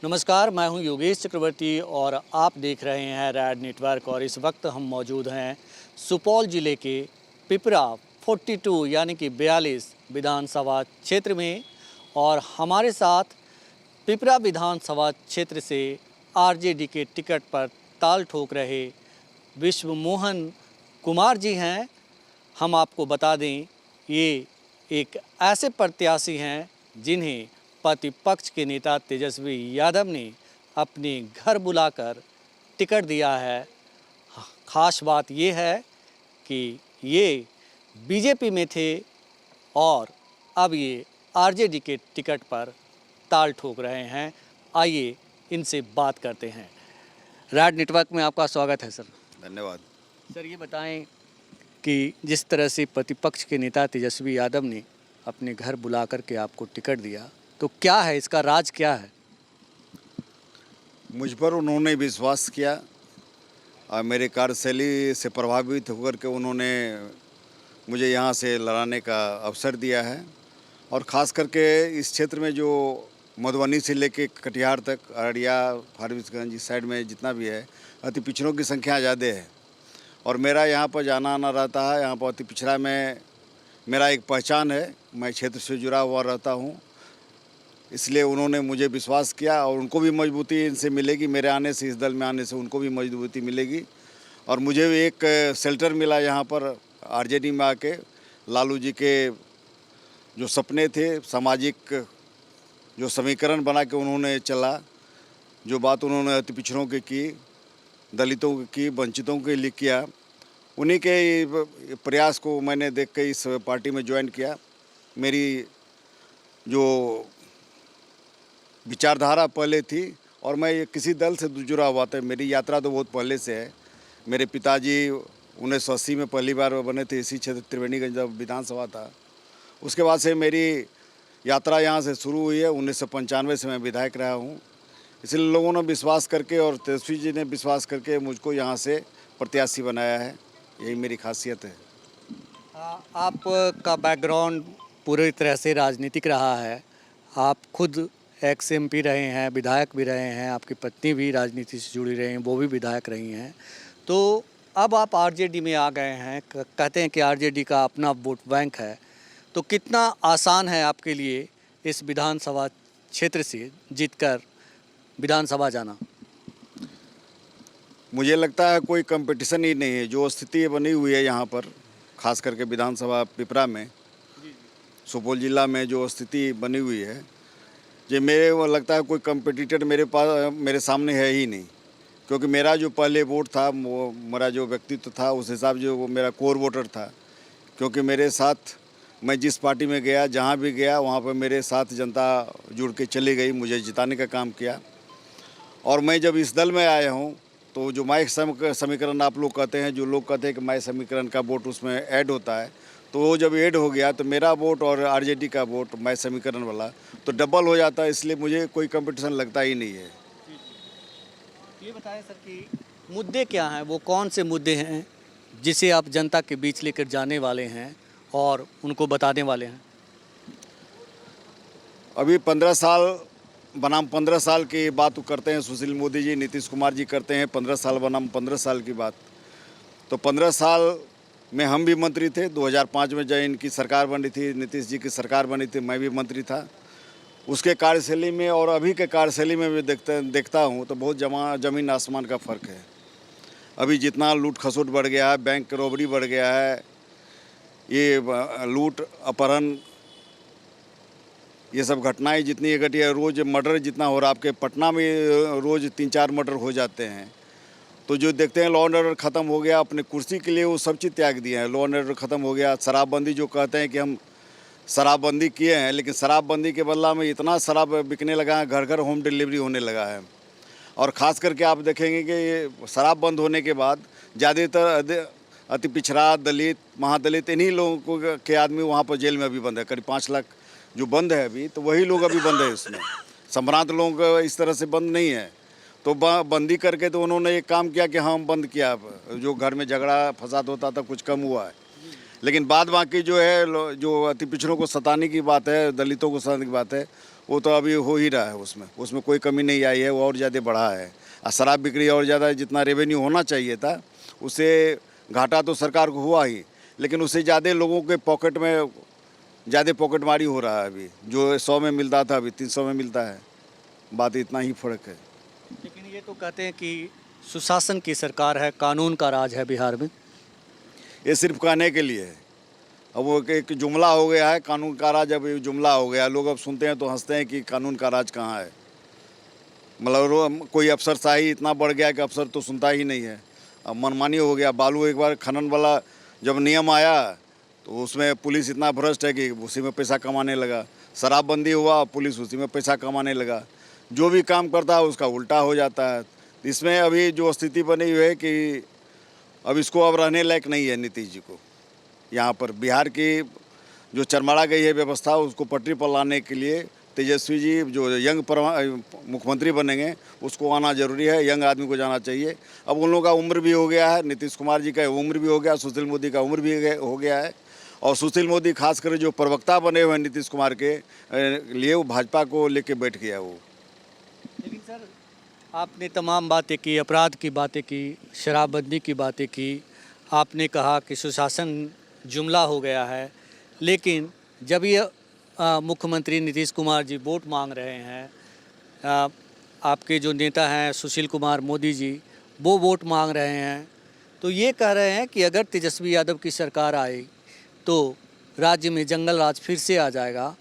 नमस्कार, मैं हूं योगेश चक्रवर्ती और आप देख रहे हैं रैड नेटवर्क। और इस वक्त हम मौजूद हैं सुपौल ज़िले के पिपरा 42 यानी कि 42 विधानसभा क्षेत्र में। और हमारे साथ पिपरा विधानसभा क्षेत्र से आरजेडी के टिकट पर ताल ठोक रहे विश्व मोहन कुमार जी हैं। हम आपको बता दें, ये एक ऐसे प्रत्याशी हैं जिन्हें प्रतिपक्ष के नेता तेजस्वी यादव ने अपने घर बुलाकर टिकट दिया है। ख़ास बात ये है कि ये बीजेपी में थे और अब ये आरजेडी के टिकट पर ताल ठोक रहे हैं। आइए इनसे बात करते हैं। रैड नेटवर्क में आपका स्वागत है सर। धन्यवाद। सर, ये बताएं कि जिस तरह से प्रतिपक्ष के नेता तेजस्वी यादव ने अपने घर बुला कर के आपको टिकट दिया, तो क्या है इसका राज, क्या है? मुझ पर उन्होंने विश्वास किया और मेरे कार्यशैली से प्रभावित होकर के उन्होंने मुझे यहाँ से लड़ाने का अवसर दिया है। और ख़ास करके इस क्षेत्र में जो मधुबनी से लेके कटिहार तक, अररिया, फारबिसगंज इस साइड में जितना भी है, अति पिछड़ों की संख्या ज़्यादा है और मेरा यहाँ पर जाना आना रहता है। यहाँ पर अति पिछड़ा में मेरा एक पहचान है, मैं क्षेत्र से जुड़ा हुआ रहता हूँ, इसलिए उन्होंने मुझे विश्वास किया और उनको भी मजबूती इनसे मिलेगी। मेरे आने से, इस दल में आने से उनको भी मजबूती मिलेगी। और मुझे भी एक शेल्टर मिला यहाँ पर आरजेडी में आके। लालू जी के जो सपने थे, सामाजिक जो समीकरण बना के उन्होंने चला, जो बात उन्होंने अति पिछड़ों की, दलितों की, वंचितों के लिए किया, उन्हीं के प्रयास को मैंने देख के इस पार्टी में ज्वाइन किया। मेरी जो विचारधारा पहले थी और मैं ये किसी दल से जुड़ा हुआ था। मेरी यात्रा तो बहुत पहले से है। मेरे पिताजी 1980 में पहली बार बने थे इसी क्षेत्र त्रिवेणीगंज जब विधानसभा था। उसके बाद से मेरी यात्रा यहाँ से शुरू हुई है। 1995 से मैं विधायक रहा हूँ। इसलिए लोगों ने विश्वास करके और तेजस्वी जी ने विश्वास करके मुझको यहाँ से प्रत्याशी बनाया है। यही मेरी खासियत है। आपका बैकग्राउंड पूरी तरह से राजनीतिक रहा है। आप खुद एक्स एमपी रहे हैं, विधायक भी रहे हैं, आपकी पत्नी भी राजनीति से जुड़ी रही हैं, वो भी विधायक रही हैं। तो अब आप आरजेडी में आ गए हैं। कहते हैं कि आरजेडी का अपना वोट बैंक है, तो कितना आसान है आपके लिए इस विधानसभा क्षेत्र से जीतकर विधानसभा जाना? मुझे लगता है कोई कंपटीशन ही नहीं है। जो स्थिति बनी हुई है यहाँ पर, खास करके विधानसभा पिपरा में, सुपौल जिला में जो स्थिति बनी हुई है, ये मेरे को लगता है कोई कंपटीटर मेरे सामने है ही नहीं। क्योंकि मेरा जो पहले वोट था, वो मेरा जो व्यक्तित्व था, उस हिसाब से वो मेरा कोर वोटर था। क्योंकि मेरे साथ मैं जिस पार्टी में गया, जहाँ भी गया, वहाँ पर मेरे साथ जनता जुड़ के चली गई, मुझे जिताने का काम किया। और मैं जब इस दल में आया हूँ तो जो माई समीकरण आप लोग कहते हैं, जो लोग कहते हैं कि माई समीकरण का वोट उसमें ऐड होता है, तो वो जब ऐड हो गया तो मेरा वोट और आरजेडी का वोट माई समीकरण वाला तो डबल हो जाता है। इसलिए मुझे कोई कंपटीशन लगता ही नहीं है। ये बताएं सर कि मुद्दे क्या हैं, वो कौन से मुद्दे हैं जिसे आप जनता के बीच लेकर जाने वाले हैं और उनको बताने वाले हैं? अभी 15 साल बनाम 15 साल की बात करते हैं सुशील मोदी जी, नीतीश कुमार जी करते हैं 15 साल बनाम 15 साल की बात। तो 15 साल में हम भी मंत्री थे। 2005 में जब इनकी सरकार बनी थी, नीतीश जी की सरकार बनी थी, मैं भी मंत्री था। उसके कार्यशैली में और अभी के कार्यशैली में भी देखता हूँ तो बहुत ज़मीन आसमान का फ़र्क है। अभी जितना लूट खसोट बढ़ गया है, बैंक रॉबरी बढ़ गया है, ये लूट अपहरण, ये सब घटनाएं जितनी घटी है, रोज़ मर्डर जितना हो रहा है, आपके पटना में रोज़ 3-4 मर्डर हो जाते हैं। तो जो देखते हैं लॉ एंड ऑर्डर ख़त्म हो गया, अपने कुर्सी के लिए वो सब चीज़ त्याग दिए हैं। लॉ एंड ऑर्डर ख़त्म हो गया। शराबबंदी जो कहते हैं कि हम शराबबंदी किए हैं, लेकिन शराबबंदी के बदला में इतना शराब बिकने लगा है, घर घर होम डिलीवरी होने लगा है। और ख़ास करके आप देखेंगे कि ये शराब बंद होने के बाद ज़्यादातर अति पिछड़ा, दलित, महादलित, इन्हीं लोगों के आदमी वहाँ पर जेल में अभी बंद है। करीब 5 लाख जो बंद है अभी, तो वही लोग अभी बंद है इसमें। संभ्रांत लोग इस तरह से बंद नहीं है। तो बंदी करके तो उन्होंने एक काम किया कि हम बंद किया। जो घर में झगड़ा फसाद होता था कुछ कम हुआ है। लेकिन बाद बाकी जो है, जो अति पिछड़ों को सताने की बात है, दलितों को सताने की बात है, वो तो अभी हो ही रहा है, उसमें कोई कमी नहीं आई है, वो और ज़्यादा बढ़ा है। और शराब बिक्री और ज़्यादा जितना रेवेन्यू होना चाहिए था उससे घाटा तो सरकार को हुआ ही, लेकिन उससे ज़्यादा लोगों के पॉकेट में ज़्यादा पॉकेटमारी हो रहा है। अभी जो 100 में मिलता था अभी 300 में मिलता है, बात इतना ही फ़र्क है। लेकिन ये तो कहते हैं कि सुशासन की सरकार है, कानून का राज है बिहार में। ये सिर्फ कहने के लिए है। अब वो एक जुमला हो गया है, कानून का राज अब ये जुमला हो गया। लोग अब सुनते हैं तो हंसते हैं कि कानून का राज कहाँ है। मतलब कोई अफसरशाही इतना बढ़ गया कि अफसर तो सुनता ही नहीं है। अब मनमानी हो गया। बालू एक बार खनन वाला जब नियम आया तो उसमें पुलिस इतना भ्रष्ट है कि उसी में पैसा कमाने लगा। शराबबंदी हुआ, पुलिस उसी में पैसा कमाने लगा। जो भी काम करता है उसका उल्टा हो जाता है। इसमें अभी जो स्थिति बनी हुई है कि अब इसको अब रहने लायक नहीं है नीतीश जी को। यहाँ पर बिहार की जो चरमरा गई है व्यवस्था उसको पटरी पर लाने के लिए तेजस्वी जी जो यंग मुख्यमंत्री बनेंगे उसको आना जरूरी है। यंग आदमी को जाना चाहिए। अब उन लोगों का उम्र भी हो गया है, नीतीश कुमार जी का उम्र भी हो गया, सुशील मोदी का उम्र भी हो गया है। और सुशील मोदी खासकर जो प्रवक्ता बने हुए हैं नीतीश कुमार के लिए, वो भाजपा को लेके बैठ गया वो। लेकिन सर, आपने तमाम बातें की, अपराध की बातें की, शराबबंदी की बातें की, आपने कहा कि सुशासन जुमला हो गया है। लेकिन जब ये मुख्यमंत्री नीतीश कुमार जी वोट मांग रहे हैं, आपके जो नेता हैं सुशील कुमार मोदी जी, वो वोट मांग रहे हैं, तो ये कह रहे हैं कि अगर तेजस्वी यादव की सरकार आई तो राज्य में जंगल राज फिर से आ जाएगा।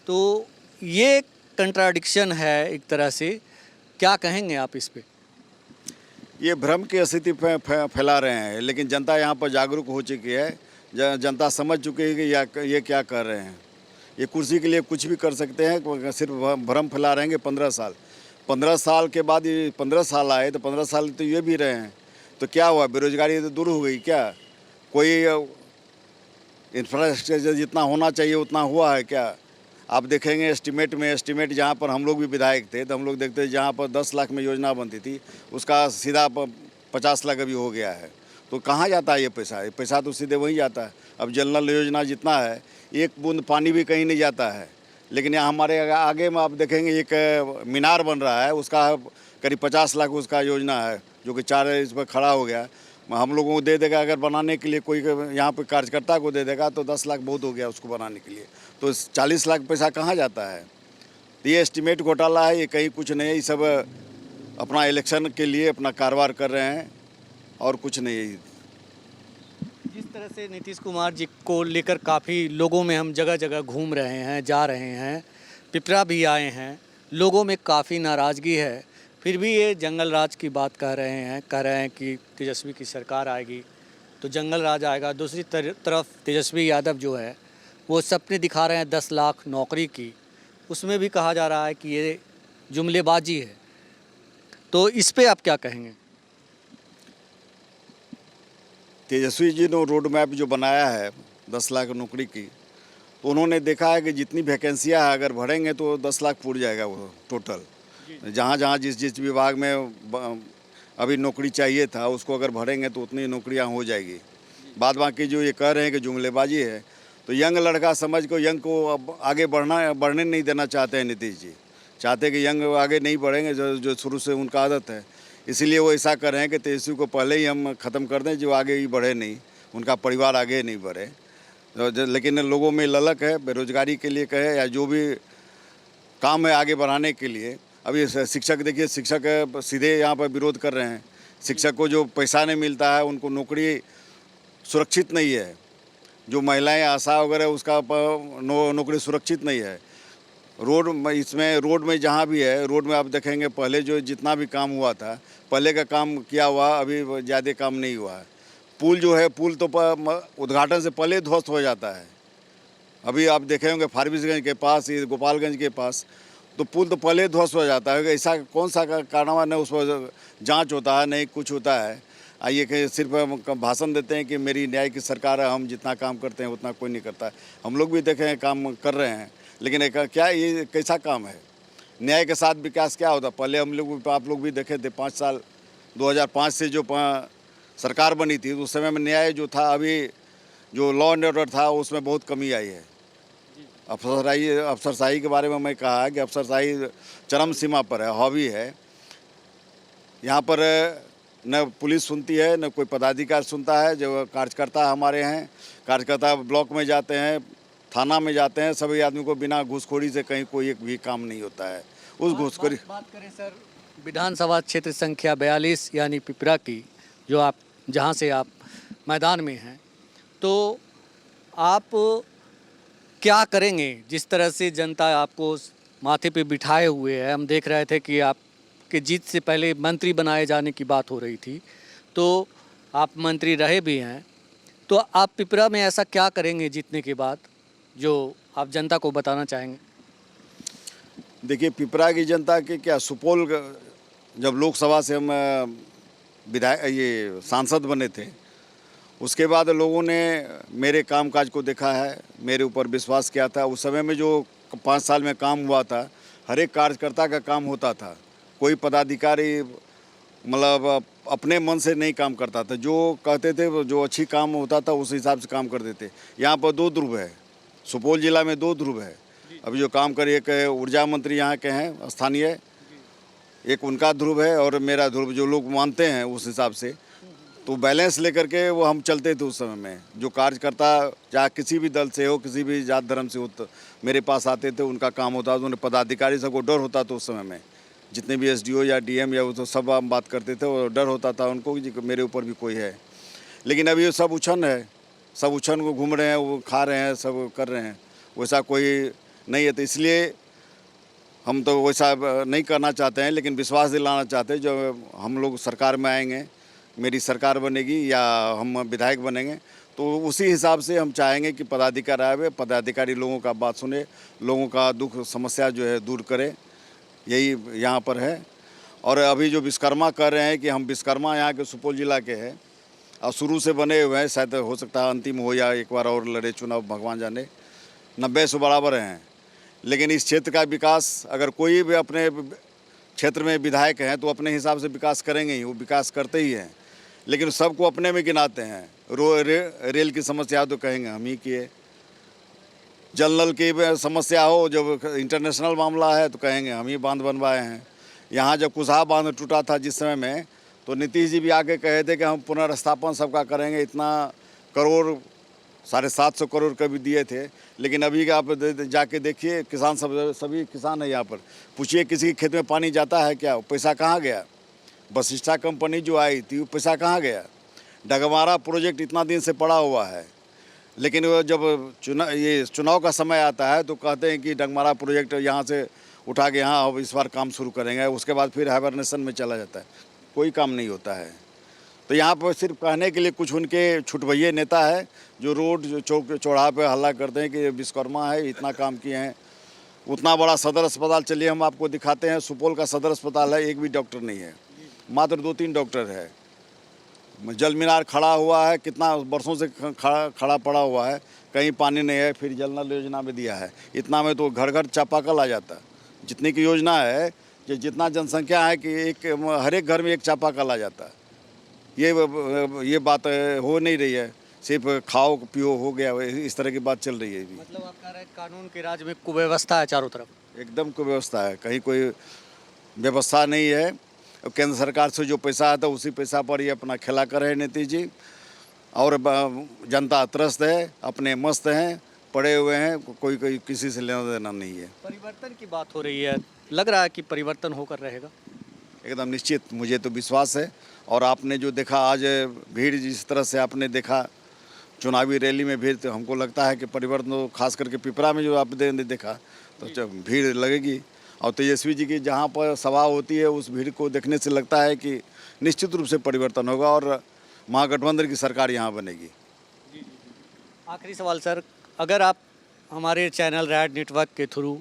तो ये कंट्राडिक्शन है एक तरह से। क्या कहेंगे आप इस पे? ये भ्रम की स्थिति फैला रहे हैं, लेकिन जनता यहाँ पर जागरूक हो चुकी है। जनता समझ चुकी है कि ये क्या कर रहे हैं। ये कुर्सी के लिए कुछ भी कर सकते हैं, सिर्फ भ्रम फैला रहेंगे। 15 साल के बाद ये 15 साल आए तो 15 साल तो ये भी रहे हैं। तो क्या हुआ? बेरोजगारी तो दूर हो गई क्या? कोई इंफ्रास्ट्रक्चर जितना होना चाहिए उतना हुआ है क्या? आप देखेंगे एस्टीमेट जहाँ पर हम लोग भी विधायक थे तो हम लोग देखते जहाँ पर 10 लाख में योजना बनती थी उसका सीधा 50 लाख अभी हो गया है। तो कहाँ जाता है ये पैसा? ये पैसा तो सीधे वहीं जाता है। अब जल नल योजना जितना है, एक बूंद पानी भी कहीं नहीं जाता है। लेकिन यहाँ हमारे आगे में आप देखेंगे एक मीनार बन रहा है, उसका करीब 50 लाख उसका योजना है, जो कि 4 इस पर खड़ा हो गया। हम लोगों को दे देगा अगर बनाने के लिए, कोई यहाँ पे कार्यकर्ता को दे देगा तो 10 लाख बहुत हो गया उसको बनाने के लिए। तो 40 लाख पैसा कहाँ जाता है? तो ये एस्टीमेट घोटाला है, ये कहीं कुछ नहीं है। ये सब अपना इलेक्शन के लिए अपना कारोबार कर रहे हैं और कुछ नहीं है। जिस तरह से नीतीश कुमार जी को लेकर काफ़ी लोगों में हम जगह जगह घूम रहे हैं, जा रहे हैं, पिपरा भी आए हैं, लोगों में काफ़ी नाराज़गी है, फिर भी ये जंगल राज की बात कह रहे हैं कि तेजस्वी की सरकार आएगी तो जंगल राज आएगा। दूसरी तरफ तेजस्वी यादव जो है वो सपने दिखा रहे हैं 10 लाख नौकरी की, उसमें भी कहा जा रहा है कि ये जुमलेबाजी है। तो इस पे आप क्या कहेंगे? तेजस्वी जी ने रोड मैप जो बनाया है 10 लाख नौकरी की, तो उन्होंने देखा है कि जितनी वैकेंसियाँ है अगर भरेंगे तो 10 लाख पूर जाएगा वो टोटल। जहाँ जहाँ जिस विभाग में अभी नौकरी चाहिए था उसको अगर भरेंगे तो उतनी नौकरियाँ हो जाएगी। बाद बाकी जो ये कह रहे हैं कि जुमलेबाजी है, तो यंग लड़का समझ को यंग को अब आगे बढ़ने नहीं देना चाहते हैं नीतीश जी। चाहते हैं कि यंग आगे नहीं बढ़ेंगे, जो शुरू से उनका आदत है। इसीलिए वो ऐसा कर रहे हैं कि तेजस्वी को पहले ही हम ख़त्म कर दें, जो आगे ही बढ़े नहीं, उनका परिवार आगे नहीं बढ़े। लेकिन लोगों में ललक है, बेरोजगारी के लिए कहे या जो भी काम है आगे बढ़ाने के लिए। अभी शिक्षक देखिए, शिक्षक सीधे यहाँ पर विरोध कर रहे हैं। शिक्षक को जो पैसा नहीं मिलता है, उनको नौकरी सुरक्षित नहीं है। जो महिलाएं आशा वगैरह उसका नौकरी सुरक्षित नहीं है। रोड में जहाँ भी है, रोड में आप देखेंगे पहले जो जितना भी काम हुआ था, पहले का काम किया हुआ, अभी ज़्यादा काम नहीं हुआ है। पुल जो है, पुल तो उद्घाटन से पहले ध्वस्त हो जाता है। अभी आप देखे होंगे फारबिसगंज के पास, गोपालगंज के पास, तो पुल तो पहले ध्वस्त हो जाता है। ऐसा कौन सा कारनामा नहीं उस पर जांच होता है, नहीं कुछ होता है। आइए कि सिर्फ हम भाषण देते हैं कि मेरी न्याय की सरकार है, हम जितना काम करते हैं उतना कोई नहीं करता है। हम लोग भी देखे हैं काम कर रहे हैं, लेकिन क्या ये कैसा काम है? न्याय के साथ विकास क्या होता? पहले आप लोग भी देखे थे 5 साल 2005 से जो सरकार बनी थी उस समय में न्याय जो था, अभी जो लॉ एंड ऑर्डर था उसमें बहुत कमी आई है। अफसरशाही के बारे में मैं कहा कि अफसरशाही चरम सीमा पर है, हॉबी है। यहाँ पर न पुलिस सुनती है, न कोई पदाधिकारी सुनता है। जो कार्यकर्ता हमारे हैं, कार्यकर्ता ब्लॉक में जाते हैं, थाना में जाते हैं, सभी आदमी को बिना घूसखोरी से कहीं कोई एक भी काम नहीं होता है। उस घूसखोरी बात करें सर विधानसभा क्षेत्र संख्या 42 यानी पिपरा की, जो आप जहां से आप मैदान में हैं, तो आप क्या करेंगे? जिस तरह से जनता आपको माथे पे बिठाए हुए है, हम देख रहे थे कि आपके जीत से पहले मंत्री बनाए जाने की बात हो रही थी, तो आप मंत्री रहे भी हैं, तो आप पिपरा में ऐसा क्या करेंगे जीतने के बाद जो आप जनता को बताना चाहेंगे? देखिए, पिपरा की जनता के क्या, सुपौल जब लोकसभा से हम विधायक ये सांसद बने थे, उसके बाद लोगों ने मेरे कामकाज को देखा है, मेरे ऊपर विश्वास किया था। उस समय में जो 5 साल में काम हुआ था, हर एक कार्यकर्ता का काम होता था। कोई पदाधिकारी मतलब अपने मन से नहीं काम करता था। जो कहते थे, जो अच्छी काम होता था उस हिसाब से काम करते थे। यहाँ पर 2 ध्रुव है, सुपौल जिला में 2 ध्रुव है। अभी जो काम कर, एक ऊर्जा मंत्री यहाँ के हैं स्थानीय, एक उनका ध्रुव है और मेरा ध्रुव, जो लोग मानते हैं उस हिसाब से। तो बैलेंस लेकर के वो हम चलते थे उस समय में। जो कार्यकर्ता चाहे किसी भी दल से हो, किसी भी जात धर्म से हो, तो मेरे पास आते थे, उनका काम होता था। उन्हें पदाधिकारी सबको डर होता था उस समय में, जितने भी एसडीओ या डीएम या वो तो सब हम बात करते थे, और डर होता था उनको कि मेरे ऊपर भी कोई है। लेकिन अभी ये सब उछन है, सब उछन को घूम रहे हैं, वो खा रहे हैं, सब कर रहे हैं, वैसा कोई नहीं है। तो इसलिए हम तो वैसा नहीं करना चाहते हैं, लेकिन विश्वास दिलाना चाहते हैं। जो हम लोग सरकार में आएंगे, मेरी सरकार बनेगी या हम विधायक बनेंगे, तो उसी हिसाब से हम चाहेंगे कि पदाधिकारी आए, पदाधिकारी लोगों का बात सुने, लोगों का दुख समस्या जो है दूर करे। यही यहाँ पर है। और अभी जो विश्वकर्मा कर रहे हैं कि हम विश्वकर्मा यहाँ के सुपौल जिला के हैं और शुरू से बने हुए हैं, शायद हो सकता है अंतिम हो या एक बार और लड़े चुनाव, भगवान जाने। 90 से बराबर हैं। लेकिन इस क्षेत्र का विकास, अगर कोई भी अपने क्षेत्र में विधायक हैं तो अपने हिसाब से विकास करेंगे ही, वो विकास करते ही हैं। लेकिन सबको अपने में गिनाते हैं। रेल की समस्या तो कहेंगे हम ही किए, जल नल की समस्या हो, जब इंटरनेशनल मामला है तो कहेंगे हम ही बांध बनवाए हैं। यहाँ जब कुशहा बांध टूटा था जिस समय में, तो नीतीश जी भी आके कहे थे कि हम पुनर्स्थापन सबका करेंगे, इतना करोड़ 750 करोड़ का भी दिए थे। लेकिन अभी आप जाके देखिए, किसान सभी किसान है यहाँ पर, पूछिए किसी के खेत में पानी जाता है क्या? पैसा कहाँ गया? वशिष्ठा कंपनी जो आई थी, वो पैसा कहाँ गया? डगमारा प्रोजेक्ट इतना दिन से पड़ा हुआ है, लेकिन वो जब चुनाव का समय आता है तो कहते हैं कि डगमारा प्रोजेक्ट यहाँ से उठा के यहाँ अब इस बार काम शुरू करेंगे, उसके बाद फिर हाइबरनेशन में चला जाता है, कोई काम नहीं होता है। तो यहाँ पर सिर्फ कहने के लिए कुछ उनके छुटभइये नेता है जो रोड चौक चौराहा पे हल्ला करते हैं कि विश्वकर्मा है, इतना काम किए हैं। उतना बड़ा सदर अस्पताल, चलिए हम आपको दिखाते हैं। सुपौल का सदर अस्पताल है, एक भी डॉक्टर नहीं है, मात्र 2-3 डॉक्टर है। जल मीनार खड़ा हुआ है, कितना वर्षों से खड़ा पड़ा हुआ है, कहीं पानी नहीं है। फिर जल नल योजना में दिया है, इतना में तो घर घर चापाकल आ जाता। जितनी की योजना है, कि जितना जनसंख्या है कि हर एक घर में एक चापाकल आ जाता। ये बात हो नहीं रही है, सिर्फ खाओ पियो हो गया, इस तरह की बात चल रही है। मतलब आप कह रहे हैं कानून के राज में कुव्यवस्था है चारों तरफ? एकदम कुव्यवस्था है, कहीं कोई व्यवस्था नहीं है। केंद्र सरकार से जो पैसा आता है उसी पैसा पर ये अपना खेला कर रहे हैं नीतीश जी, और जनता त्रस्त है, अपने मस्त हैं, पड़े हुए हैं, कोई किसी से लेना देना नहीं है। परिवर्तन की बात हो रही है, लग रहा है कि परिवर्तन होकर रहेगा? एकदम निश्चित, मुझे तो विश्वास है। और आपने जो देखा आज भीड़, जिस तरह से आपने देखा चुनावी रैली में भीड़, तो हमको लगता है कि परिवर्तन, खास करके पिपरा में जो आपने देखा, तो भीड़ लगेगी। और तेजस्वी जी की जहाँ पर सभा होती है, उस भीड़ को देखने से लगता है कि निश्चित रूप से परिवर्तन होगा और महागठबंधन की सरकार यहाँ बनेगी। आखिरी सवाल सर, अगर आप हमारे चैनल रैड नेटवर्क के थ्रू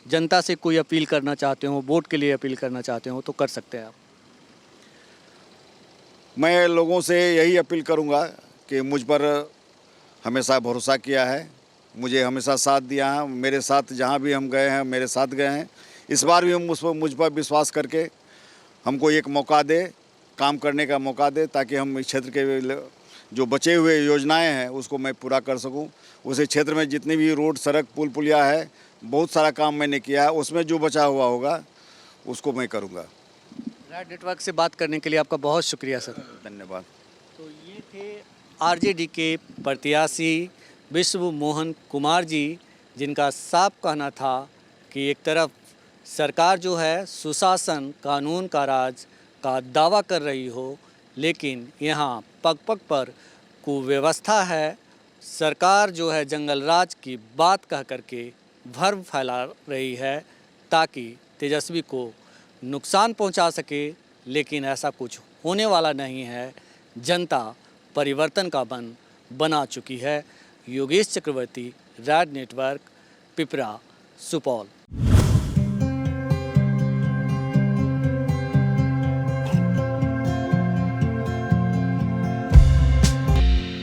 जनता से कोई अपील करना चाहते हो, वोट के लिए अपील करना चाहते हो, तो कर सकते हैं आप। मैं लोगों से यही अपील करूंगा कि मुझ पर हमेशा भरोसा किया है, मुझे हमेशा साथ दिया है, मेरे साथ जहां भी हम गए हैं मेरे साथ गए हैं। इस बार भी हम मुझ पर विश्वास करके हमको एक मौका दे, काम करने का मौका दे, ताकि हम इस क्षेत्र के जो बचे हुए योजनाएं हैं उसको मैं पूरा कर सकूं। उस क्षेत्र में जितनी भी रोड, सड़क, पुल पुलिया है, बहुत सारा काम मैंने किया है। उसमें जो बचा हुआ होगा उसको मैं करूँगा। रैड नेटवर्क से बात करने के लिए आपका बहुत शुक्रिया सर। धन्यवाद। तो ये थे आरजेडी के प्रत्याशी विश्व मोहन कुमार जी, जिनका साफ कहना था कि एक तरफ सरकार जो है सुशासन, कानून का राज का दावा कर रही हो, लेकिन यहाँ पग पग पर कुव्यवस्था है। सरकार जो है जंगल राज की बात कह करके भ्रम फैला रही है ताकि तेजस्वी को नुकसान पहुंचा सके, लेकिन ऐसा कुछ होने वाला नहीं है। जनता परिवर्तन का मन बना चुकी है। योगेश चक्रवर्ती, रैड नेटवर्क, पिपरा, सुपौल।